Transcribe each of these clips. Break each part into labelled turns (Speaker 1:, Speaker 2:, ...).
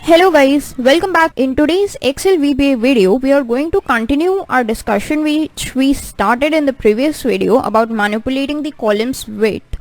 Speaker 1: Hello guys, welcome back. In today's Excel VBA video, we are going to continue our discussion which we started in the previous video about manipulating the columns width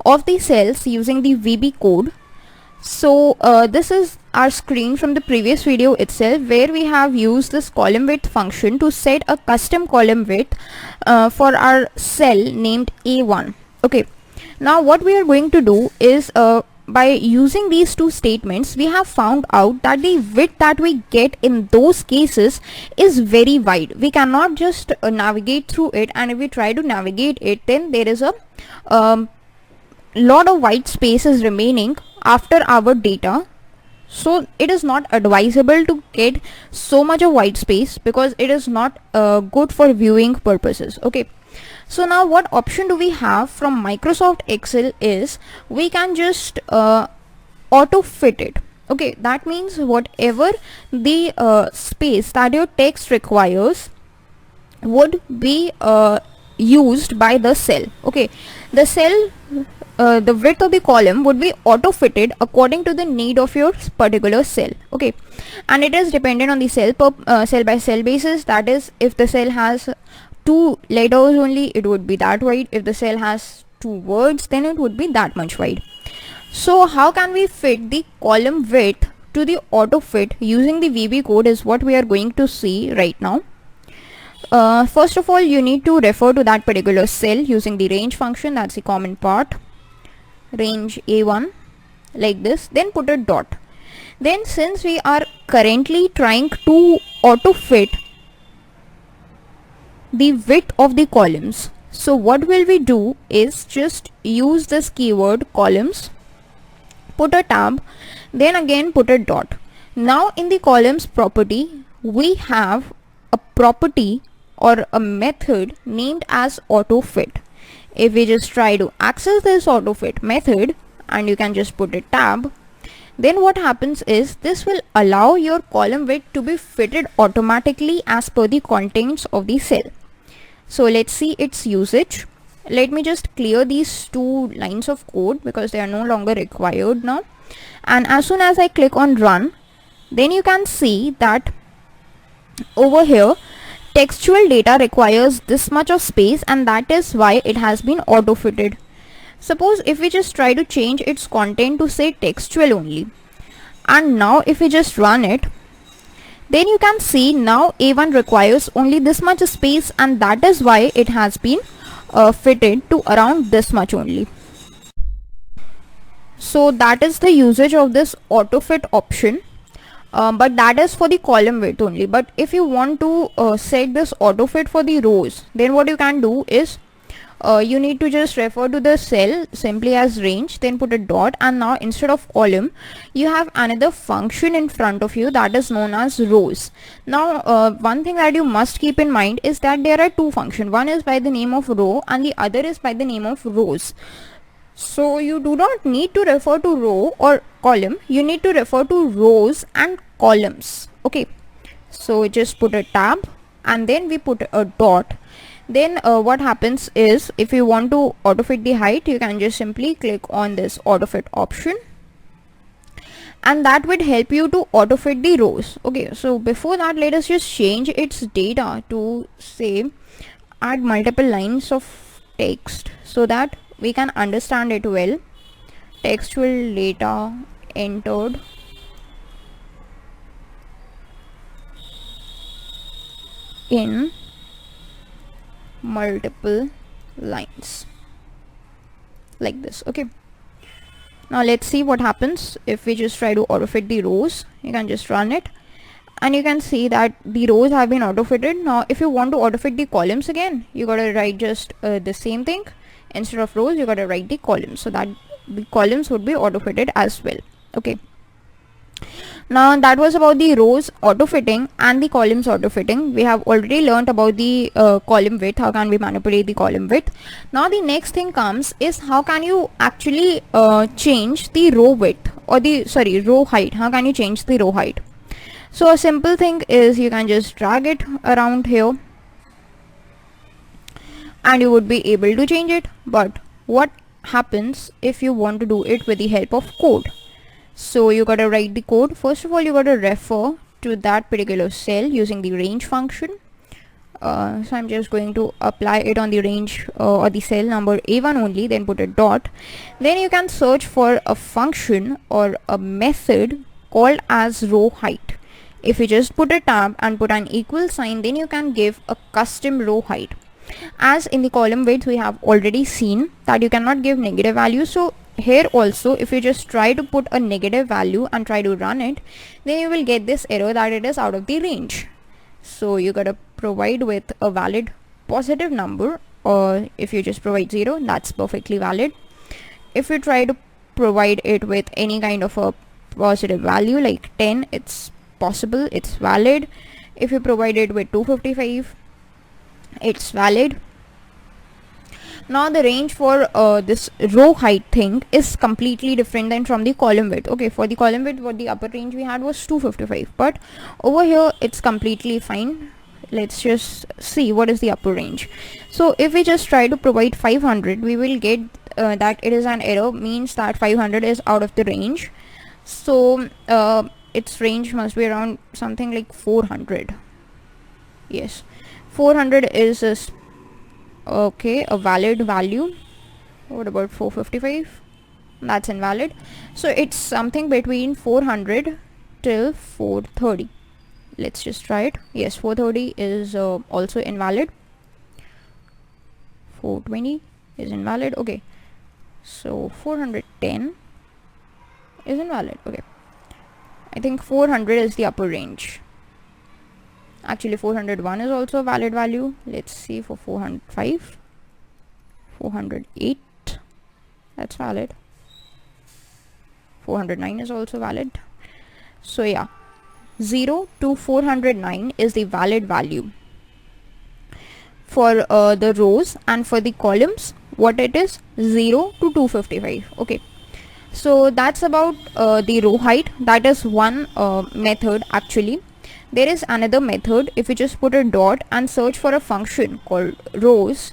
Speaker 1: of the cells using the VB code. So this is our screen from the previous video itself, where we have used this column width function to set a custom column width for our cell named A1. Okay, now what we are going to do is by using these two statements, we have found out that the width that we get in those cases is very wide. We cannot just navigate through it, and if we try to navigate it, then there is a lot of white spaces remaining after our data. So it is not advisable to get so much of white space because it is not good for viewing purposes. Okay, so now what option do we have from Microsoft Excel is we can just auto fit it. Okay, that means whatever the space that your text requires would be used by the cell. Okay, the cell the width of the column would be auto fitted according to the need of your particular cell. Okay, and it is dependent on the cell by cell basis. That is, if the cell has 2 letters only, it would be that wide. If the cell has 2 words, then it would be that much wide. So how can we fit the column width to the auto fit using the VB code is what we are going to see right now. First of all, you need to refer to that particular cell using the range function. That's the common part, range A1, like this, then put a dot. Then since we are currently trying to auto fit the width of the columns, so what will we do is just use this keyword columns, put a tab, then again put a dot. Now in the columns property, we have a property or a method named as auto fit. If we just try to access this auto fit method, and you can just put a tab, then what happens is this will allow your column width to be fitted automatically as per the contents of the cell. So let's see its usage. Let me just clear these 2 lines of code because they are no longer required now. And as soon as I click on run, then you can see that over here textual data requires this much of space, and that is why it has been auto fitted. Suppose if we just try to change its content to say textual only, and now if we just run it, then you can see now A1 requires only this much space, and that is why it has been fitted to around this much only. So that is the usage of this auto fit option, but that is for the column width only. But if you want to set this auto fit for the rows, then what you can do is you need to just refer to the cell simply as range, then put a dot, and now instead of column you have another function in front of you that is known as rows. Now one thing that you must keep in mind is that there are 2 functions. One is by the name of row and the other is by the name of rows. So you do not need to refer to row or column, you need to refer to rows and columns. Okay, so just put a tab and then we put a dot. Then what happens is if you want to auto fit the height, you can just simply click on this auto fit option, and that would help you to auto fit the rows. Okay, so before that, let us just change its data to say add multiple lines of text so that we can understand it well. Textual data entered in multiple lines, like this. Okay, now let's see what happens if we just try to auto fit the rows. You can just run it and you can see that the rows have been auto fitted. Now if you want to auto fit the columns again, you gotta write just the same thing. Instead of rows, you gotta write the columns, so that the columns would be auto fitted as well. Okay, now that was about the rows auto fitting and the columns auto fitting. We have already learned about the column width, how can we manipulate the column width. Now the next thing comes is how can you actually change the row width or the row height. How can you change the row height? So a simple thing is you can just drag it around here and you would be able to change it. But what happens if you want to do it with the help of code? So you gotta write the code. First of all, you gotta refer to that particular cell using the range function. So I'm just going to apply it on the range or the cell number A1 only, then put a dot. Then you can search for a function or a method called as row height. If you just put a tab and put an equal sign, then you can give a custom row height. As in the column width, we have already seen that you cannot give negative value. So here also, if you just try to put a negative value and try to run it, then you will get this error that it is out of the range. So you gotta provide with a valid positive number, or if you just provide 0, that's perfectly valid. If you try to provide it with any kind of a positive value like 10, it's possible, it's valid. If you provide it with 255, it's valid. Now the range for this row height thing is completely different than from the column width. Okay, for the column width, what the upper range we had was 255, but over here it's completely fine. Let's just see what is the upper range. So if we just try to provide 500, we will get that it is an error, means that 500 is out of the range. So its range must be around something like 400. Yes, 400 is a valid value. What about 455? That's invalid. So it's something between 400 till 430. Let's just try it. Yes, 430 is also invalid. 420 is invalid. Okay, so 410 is invalid. Okay, I think 400 is the upper range. Actually 401 is also a valid value. Let's see for 405. 408, that's valid. 409 is also valid. So yeah, 0 to 409 is the valid value for the rows, and for the columns what it is, 0 to 255. Okay, so that's about the row height. That is one method. Actually there is another method. If you just put a dot and search for a function called rows,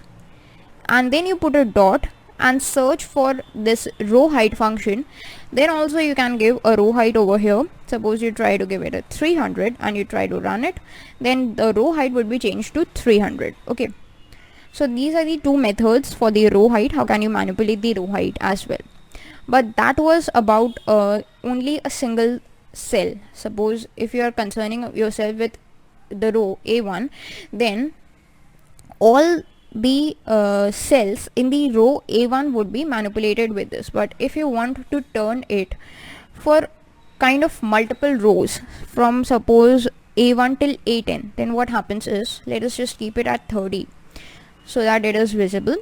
Speaker 1: and then you put a dot and search for this row height function, then also you can give a row height over here. Suppose you try to give it a 300 and you try to run it, then the row height would be changed to 300. Okay, so these are the two methods for the row height. How can you manipulate the row height as well? But that was about only a single cell. Suppose if you are concerning yourself with the row A1, then all the cells in the row A1 would be manipulated with this. But if you want to turn it for kind of multiple rows from suppose A1 till A10, then what happens is, let us just keep it at 30 so that it is visible.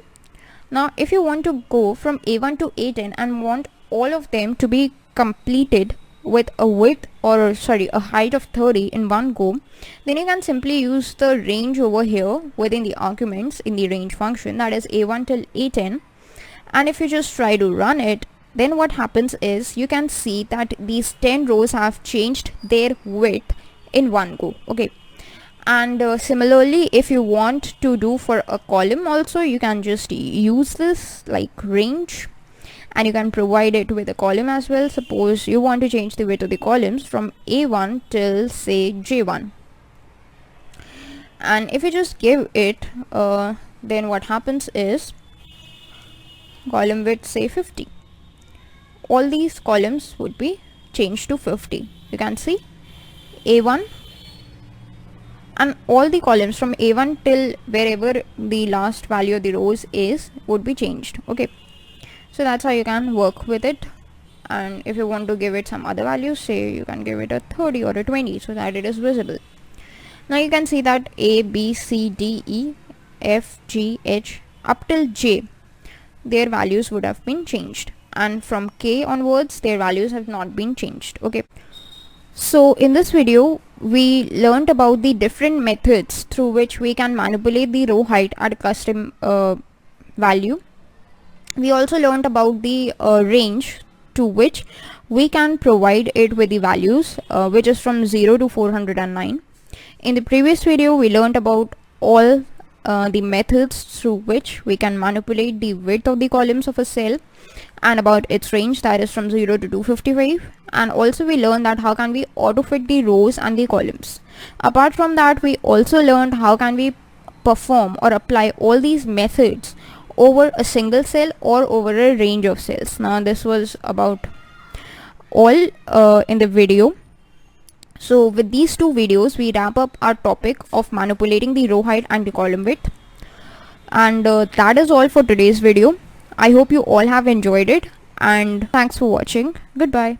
Speaker 1: Now if you want to go from A1 to A10 and want all of them to be completed with a width, or sorry, a height of 30 in one go, then you can simply use the range over here within the arguments in the range function, that is A1 till A10. And if you just try to run it, then what happens is you can see that these 10 rows have changed their width in one go. Okay, and similarly if you want to do for a column also, you can just use this like range, and you can provide it with a column as well. Suppose you want to change the width of the columns from A1 till say J1, and if you just give it then what happens is column width say 50, all these columns would be changed to 50. You can see A1, and all the columns from A1 till wherever the last value of the rows is would be changed. Okay, so that's how you can work with it. And if you want to give it some other values, say you can give it a 30 or a 20 so that it is visible. Now you can see that A, B, C, D, E, F, G, H up till J, their values would have been changed, and from K onwards their values have not been changed. Okay, so in this video we learned about the different methods through which we can manipulate the row height at a custom value. We also learned about the range to which we can provide it with the values which is from 0 to 409. In the previous video we learned about all the methods through which we can manipulate the width of the columns of a cell and about its range, that is from 0 to 255. And also we learned that how can we auto fit the rows and the columns. Apart from that, we also learned how can we perform or apply all these methods over a single cell or over a range of cells. Now this was about all in the video. So with these two videos we wrap up our topic of manipulating the row height and the column width, and that is all for today's video. I hope you all have enjoyed it, and thanks for watching. Goodbye.